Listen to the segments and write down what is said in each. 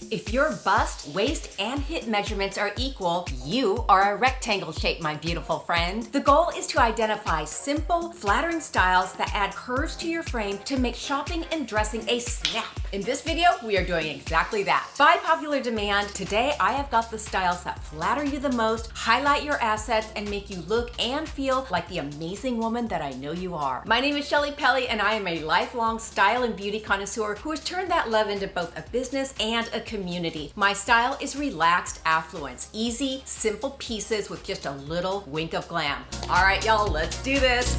If your bust, waist, and hip measurements are equal, you are a rectangle shape, my beautiful friend. The goal is to identify simple, flattering styles that add curves to your frame to make shopping and dressing a snap. In this video, we are doing exactly that. By popular demand, today I have got the styles that flatter you the most, highlight your assets, and make you look and feel like the amazing woman that I know you are. My name is Shelli Pelly, and I am a lifelong style and beauty connoisseur who has turned that love into both a business and a community. My style is relaxed affluence, easy, simple pieces with just a little wink of glam. All right, y'all, let's do this.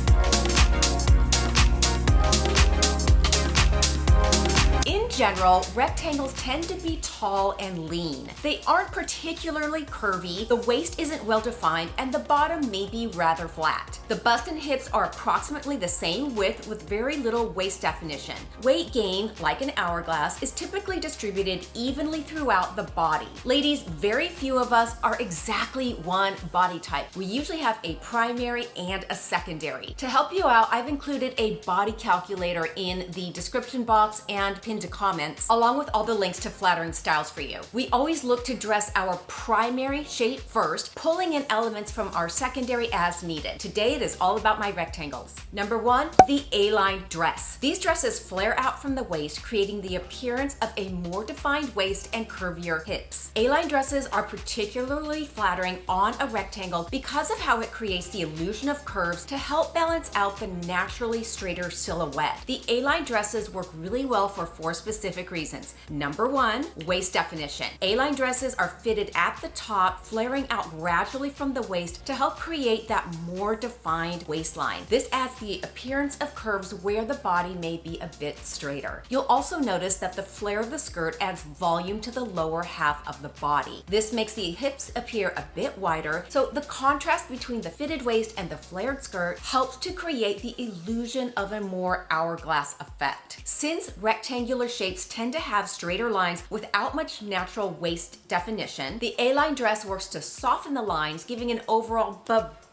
In general, rectangles tend to be tall and lean. They aren't particularly curvy, the waist isn't well defined, and the bottom may be rather flat. The bust and hips are approximately the same width with very little waist definition. Weight gain, like an hourglass, is typically distributed evenly throughout the body. Ladies, very few of us are exactly one body type. We usually have a primary and a secondary. To help you out, I've included a body calculator in the description box and pinned to comments, along with all the links to flattering styles for you. We always look to dress our primary shape first, pulling in elements from our secondary as needed. Today it is all about my rectangles. Number one, the Aline Dress. These dresses flare out from the waist, creating the appearance of a more defined waist and curvier hips. Aline dresses are particularly flattering on a rectangle because of how it creates the illusion of curves to help balance out the naturally straighter silhouette. The Aline dresses work really well for four specific reasons. Number one, waist definition. A-line dresses are fitted at the top, flaring out gradually from the waist to help create that more defined waistline. This adds the appearance of curves where the body may be a bit straighter. You'll also notice that the flare of the skirt adds volume to the lower half of the body. This makes the hips appear a bit wider, so the contrast between the fitted waist and the flared skirt helps to create the illusion of a more hourglass effect. Since rectangular shapes tend to have straighter lines without much natural waist definition, the A-line dress works to soften the lines, giving an overall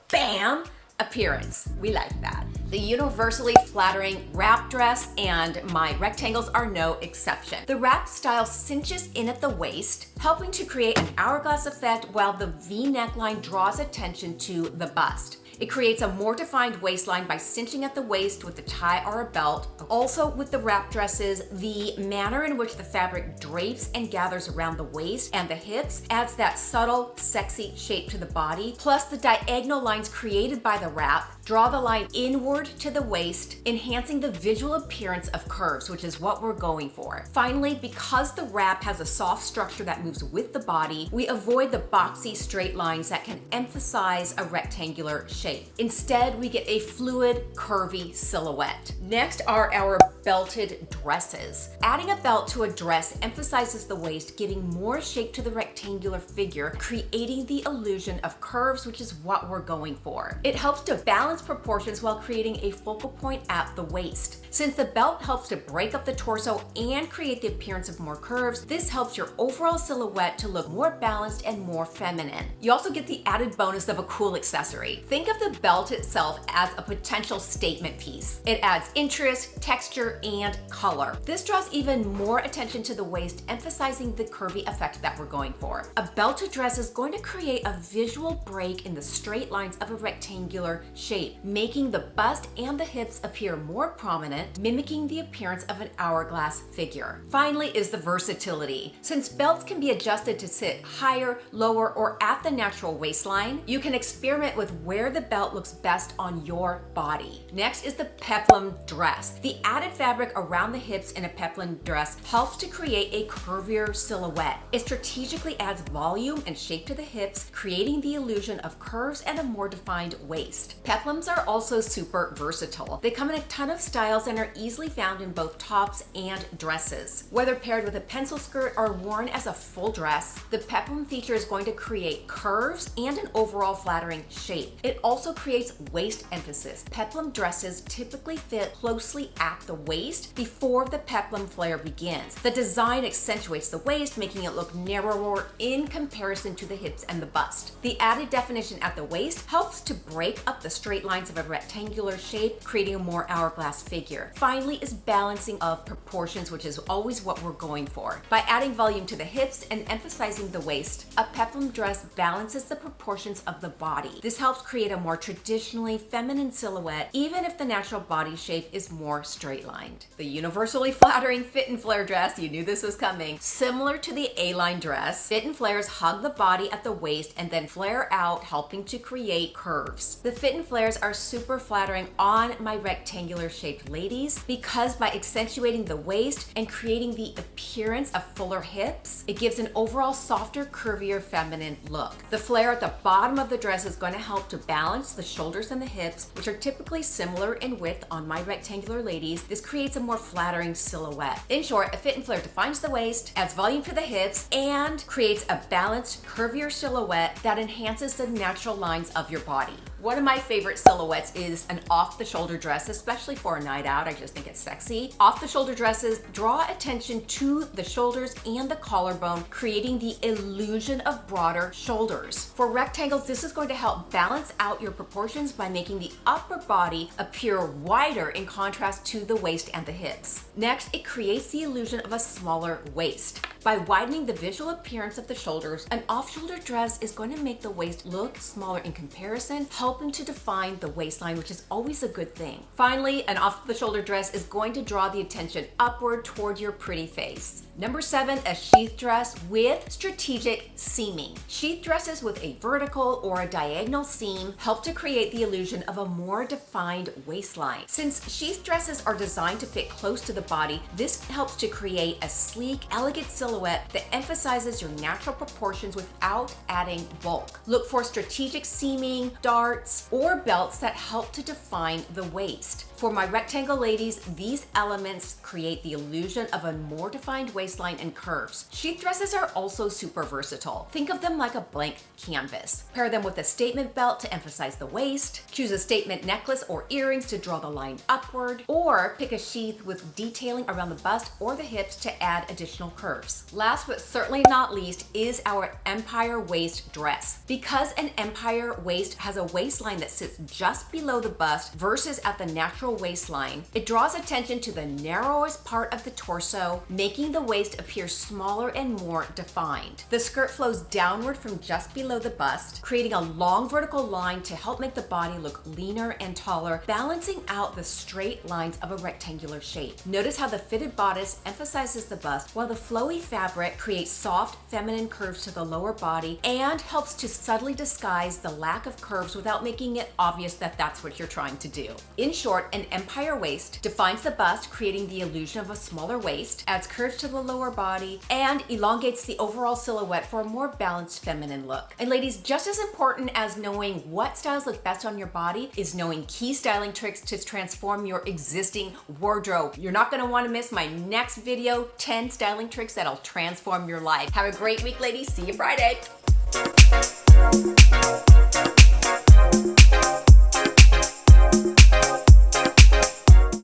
bam appearance. We like that. The universally flattering wrap dress and my rectangles are no exception. The wrap style cinches in at the waist, helping to create an hourglass effect while the V neckline draws attention to the bust. It creates a more defined waistline by cinching at the waist with a tie or a belt. Also with the wrap dresses, the manner in which the fabric drapes and gathers around the waist and the hips adds that subtle, sexy shape to the body. Plus the diagonal lines created by the wrap draw the line inward to the waist, enhancing the visual appearance of curves, which is what we're going for. Finally, because the wrap has a soft structure that moves with the body, we avoid the boxy straight lines that can emphasize a rectangular shape. Instead, we get a fluid, curvy silhouette. Next are our belted dresses. Adding a belt to a dress emphasizes the waist, giving more shape to the rectangular figure, creating the illusion of curves, which is what we're going for. It helps to balance proportions while creating a focal point at the waist. Since the belt helps to break up the torso and create the appearance of more curves, this helps your overall silhouette to look more balanced and more feminine. You also get the added bonus of a cool accessory. Think of the belt itself as a potential statement piece. It adds interest, texture, and color. This draws even more attention to the waist, emphasizing the curvy effect that we're going for. A belted dress is going to create a visual break in the straight lines of a rectangular shape, making the bust and the hips appear more prominent, mimicking the appearance of an hourglass figure. Finally is the versatility. Since belts can be adjusted to sit higher, lower, or at the natural waistline, you can experiment with where the belt looks best on your body. Next is the peplum dress. The added fabric around the hips in a peplum dress helps to create a curvier silhouette. It strategically adds volume and shape to the hips, creating the illusion of curves and a more defined waist. Peplums are also super versatile. They come in a ton of styles and are easily found in both tops and dresses. Whether paired with a pencil skirt or worn as a full dress, the peplum feature is going to create curves and an overall flattering shape. It also creates waist emphasis. Peplum dresses typically fit closely at the waist before the peplum flare begins. The design accentuates the waist, making it look narrower in comparison to the hips and the bust. The added definition at the waist helps to break up the straight straight lines of a rectangular shape, creating a more hourglass figure. Finally is balancing of proportions, which is always what we're going for. By adding volume to the hips and emphasizing the waist, a peplum dress balances the proportions of the body. This helps create a more traditionally feminine silhouette, even if the natural body shape is more straight-lined. The universally flattering fit and flare dress, you knew this was coming. Similar to the Aline dress, fit and flares hug the body at the waist and then flare out, helping to create curves. The fit and flares are super flattering on my rectangular shaped ladies because by accentuating the waist and creating the appearance of fuller hips, it gives an overall softer, curvier, feminine look. The flare at the bottom of the dress is going to help to balance the shoulders and the hips, which are typically similar in width on my rectangular ladies. This creates a more flattering silhouette. In short, a fit and flare defines the waist, adds volume to the hips, and creates a balanced, curvier silhouette that enhances the natural lines of your body. One of my favorite silhouettes is an off-the-shoulder dress, especially for a night out. I just think it's sexy. Off-the-shoulder dresses draw attention to the shoulders and the collarbone, creating the illusion of broader shoulders. For rectangles, this is going to help balance out your proportions by making the upper body appear wider in contrast to the waist and the hips. Next, it creates the illusion of a smaller waist. By widening the visual appearance of the shoulders, an off-shoulder dress is going to make the waist look smaller in comparison, helping to define the waistline, which is always a good thing. Finally, an off-the-shoulder dress is going to draw the attention upward toward your pretty face. Number 7, a sheath dress with strategic seaming. Sheath dresses with a vertical or a diagonal seam help to create the illusion of a more defined waistline. Since sheath dresses are designed to fit close to the body, this helps to create a sleek, elegant silhouette that emphasizes your natural proportions without adding bulk. Look for strategic seaming, darts, or belts that help to define the waist. For my rectangle ladies, these elements create the illusion of a more defined waistline and curves. Sheath dresses are also super versatile. Think of them like a blank canvas. Pair them with a statement belt to emphasize the waist, choose a statement necklace or earrings to draw the line upward, or pick a sheath with detailing around the bust or the hips to add additional curves. Last but certainly not least is our empire waist dress. Because an empire waist has a waistline that sits just below the bust versus at the natural waistline, it draws attention to the narrowest part of the torso, making the waist appear smaller and more defined. The skirt flows downward from just below the bust, creating a long vertical line to help make the body look leaner and taller, balancing out the straight lines of a rectangular shape. Notice how the fitted bodice emphasizes the bust, while the flowy fabric creates soft, feminine curves to the lower body and helps to subtly disguise the lack of curves without making it obvious that that's what you're trying to do. In short, an empire waist defines the bust, creating the illusion of a smaller waist, adds curves to the lower body, and elongates the overall silhouette for a more balanced feminine look. And ladies, just as important as knowing what styles look best on your body is knowing key styling tricks to transform your existing wardrobe. You're not gonna wanna miss my next video, 10 styling tricks that'll transform your life. Have a great week, ladies. See you Friday.